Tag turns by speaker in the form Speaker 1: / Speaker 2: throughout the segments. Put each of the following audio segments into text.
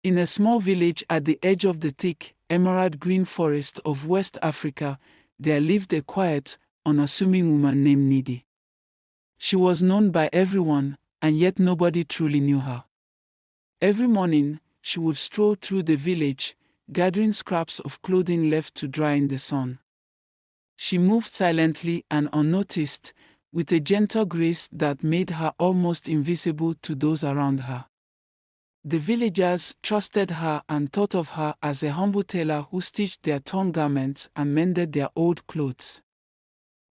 Speaker 1: In a small village at the edge of the thick, emerald green forest of West Africa, there lived a quiet, unassuming woman named Needy. She was known by everyone, and yet nobody truly knew her. Every morning, she would stroll through the village, gathering scraps of clothing left to dry in the sun. She moved silently and unnoticed, with a gentle grace that made her almost invisible to those around her. The villagers trusted her and thought of her as a humble tailor who stitched their torn garments and mended their old clothes.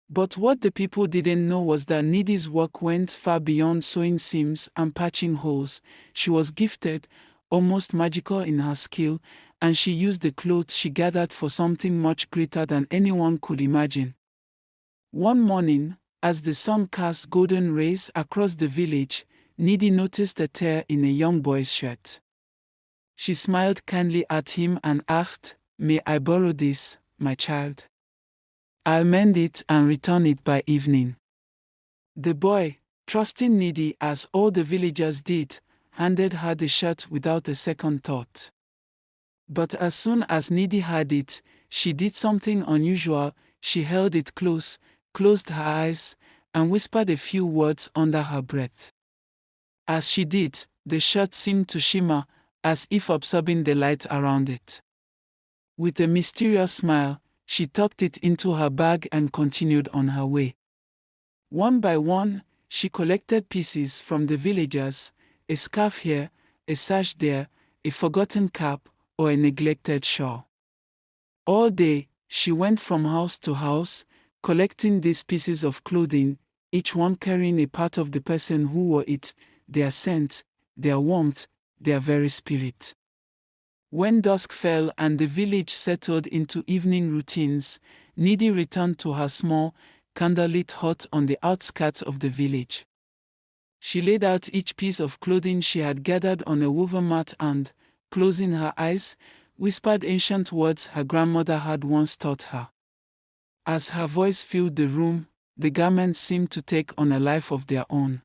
Speaker 1: But what the people didn't know was that Needy's work went far beyond sewing seams and patching holes. She was gifted, almost magical in her skill, and she used the clothes she gathered for something much greater than anyone could imagine. One morning, as the sun cast golden rays across the village, Needy noticed a tear in a young boy's shirt. She smiled kindly at him and asked, "May I borrow this, my child? I'll mend it and return it by evening." The boy, trusting Needy as all the villagers did, handed her the shirt without a second thought. But as soon as Needy had it, she did something unusual. She held it close, closed her eyes, and whispered a few words under her breath. As she did, the shirt seemed to shimmer, as if absorbing the light around it. With a mysterious smile, she tucked it into her bag and continued on her way. One by one, she collected pieces from the villagers, a scarf here, a sash there, a forgotten cap, or a neglected shawl. All day, she went from house to house, collecting these pieces of clothing, each one carrying a part of the person who wore it, their scent, their warmth, their very spirit. When dusk fell and the village settled into evening routines, Needy returned to her small, candlelit hut on the outskirts of the village. She laid out each piece of clothing she had gathered on a woven mat and, closing her eyes, whispered ancient words her grandmother had once taught her. As her voice filled the room, the garments seemed to take on a life of their own.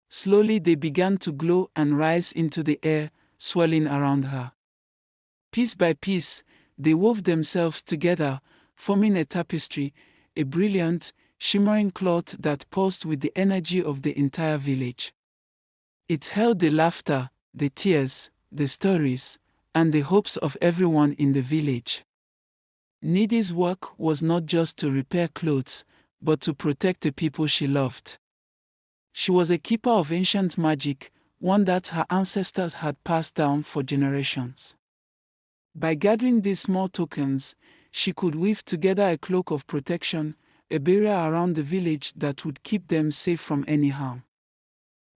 Speaker 1: Slowly they began to glow and rise into the air, swirling around her. Piece by piece, they wove themselves together, forming a tapestry, a brilliant, shimmering cloth that pulsed with the energy of the entire village. It held the laughter, the tears, the stories, and the hopes of everyone in the village. Needy's work was not just to repair clothes, but to protect the people she loved. She was a keeper of ancient magic, one that her ancestors had passed down for generations. By gathering these small tokens, she could weave together a cloak of protection, a barrier around the village that would keep them safe from any harm.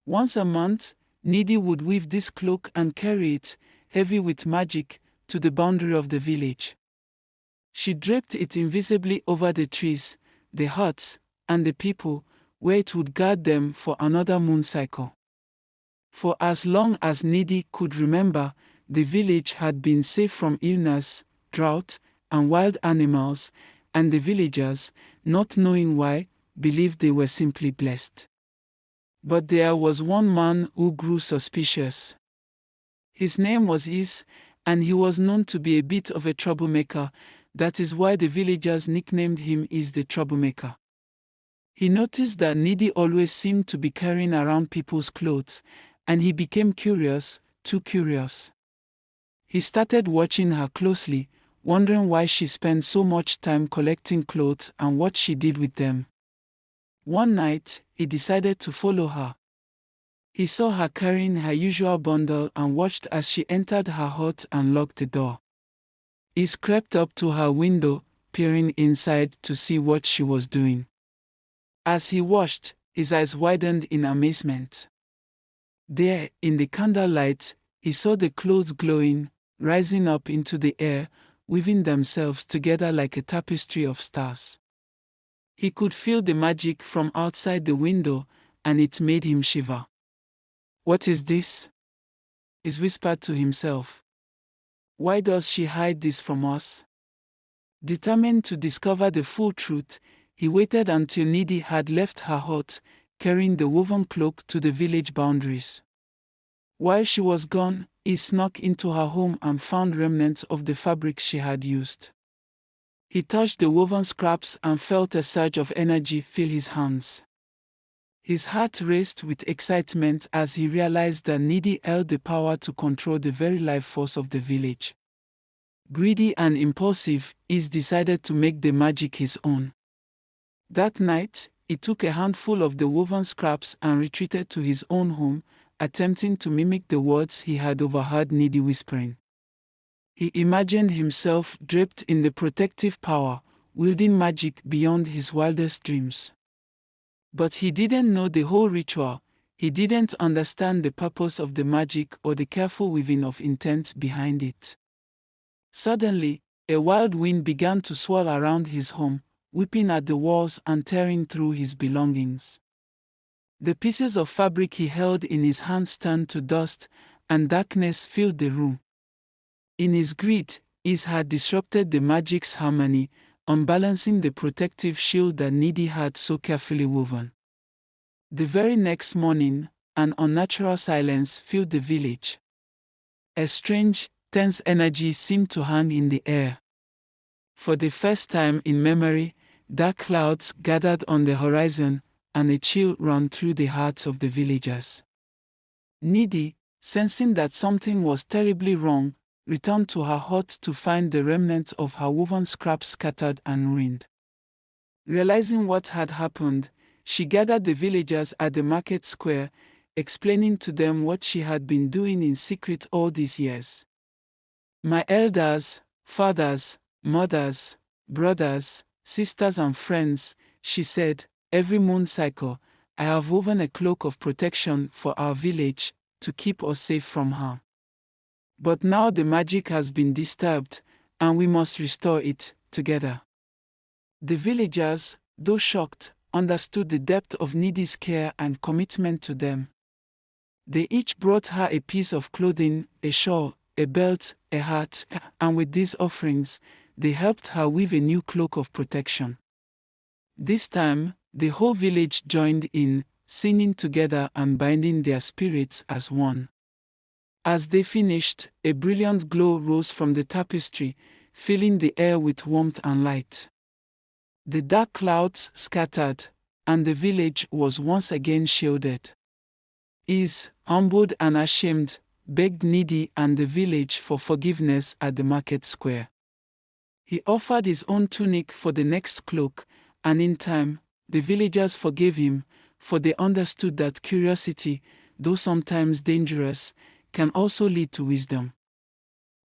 Speaker 1: Once a month, Needy would weave this cloak and carry it, heavy with magic, to the boundary of the village. She draped it invisibly over the trees, the huts, and the people, where it would guard them for another moon cycle. For as long as Needy could remember, the village had been safe from illness, drought, and wild animals, and the villagers, not knowing why, believed they were simply blessed. But there was one man who grew suspicious. His name was Is, and he was known to be a bit of a troublemaker. That is why the villagers nicknamed him Is the Troublemaker. He noticed that Needy always seemed to be carrying around people's clothes, and he became curious, too curious. He started watching her closely, wondering why she spent so much time collecting clothes and what she did with them. One night, he decided to follow her. He saw her carrying her usual bundle and watched as she entered her hut and locked the door. He crept up to her window, peering inside to see what she was doing. As he watched, his eyes widened in amazement. There, in the candlelight, he saw the clothes glowing, rising up into the air, weaving themselves together like a tapestry of stars. He could feel the magic from outside the window, and it made him shiver. "What is this?" he whispered to himself. "Why does she hide this from us?" Determined to discover the full truth, he waited until Needy had left her hut, carrying the woven cloak to the village boundaries. While she was gone, he snuck into her home and found remnants of the fabric she had used. He touched the woven scraps and felt a surge of energy fill his hands. His heart raced with excitement as he realized that Needy held the power to control the very life force of the village. Greedy and impulsive, he decided to make the magic his own. That night, he took a handful of the woven scraps and retreated to his own home, attempting to mimic the words he had overheard Needy whispering. He imagined himself draped in the protective power, wielding magic beyond his wildest dreams. But he didn't know the whole ritual. He didn't understand the purpose of the magic or the careful weaving of intent behind it. Suddenly, a wild wind began to swirl around his home, whipping at the walls and tearing through his belongings. The pieces of fabric he held in his hands turned to dust, and darkness filled the room. In his greed, he had disrupted the magic's harmony, unbalancing the protective shield that Needy had so carefully woven. The very next morning, an unnatural silence filled the village. A strange, tense energy seemed to hang in the air. For the first time in memory, dark clouds gathered on the horizon, and a chill ran through the hearts of the villagers. Needy, sensing that something was terribly wrong, returned to her hut to find the remnants of her woven scraps scattered and ruined. Realizing what had happened, she gathered the villagers at the market square, explaining to them what she had been doing in secret all these years. My elders, fathers, mothers, brothers, sisters and friends, she said, every moon cycle, I have woven a cloak of protection for our village to keep us safe from harm. But now the magic has been disturbed, and we must restore it together. The villagers, though shocked, understood the depth of Needy's care and commitment to them. They each brought her a piece of clothing, a shawl, a belt, a hat, and with these offerings, they helped her weave a new cloak of protection. This time, the whole village joined in, singing together and binding their spirits as one. As they finished, a brilliant glow rose from the tapestry, filling the air with warmth and light. The dark clouds scattered, and the village was once again shielded. Is, humbled and ashamed, begged Needy and the village for forgiveness at the market square. He offered his own tunic for the next cloak, and in time, the villagers forgave him, for they understood that curiosity, though sometimes dangerous, can also lead to wisdom.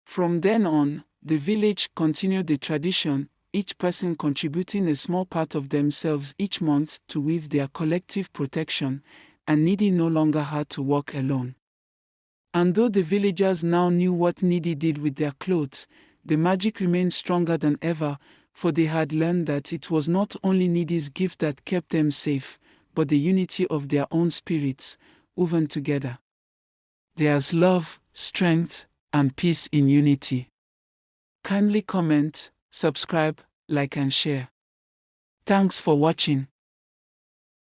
Speaker 1: From then on, the village continued the tradition, each person contributing a small part of themselves each month to weave their collective protection, and Needy no longer had to walk alone. And though the villagers now knew what Needy did with their clothes, the magic remained stronger than ever, for they had learned that it was not only Needy's gift that kept them safe, but the unity of their own spirits, woven together. There's love, strength, and peace in unity. Kindly comment, subscribe, like and share. Thanks for watching.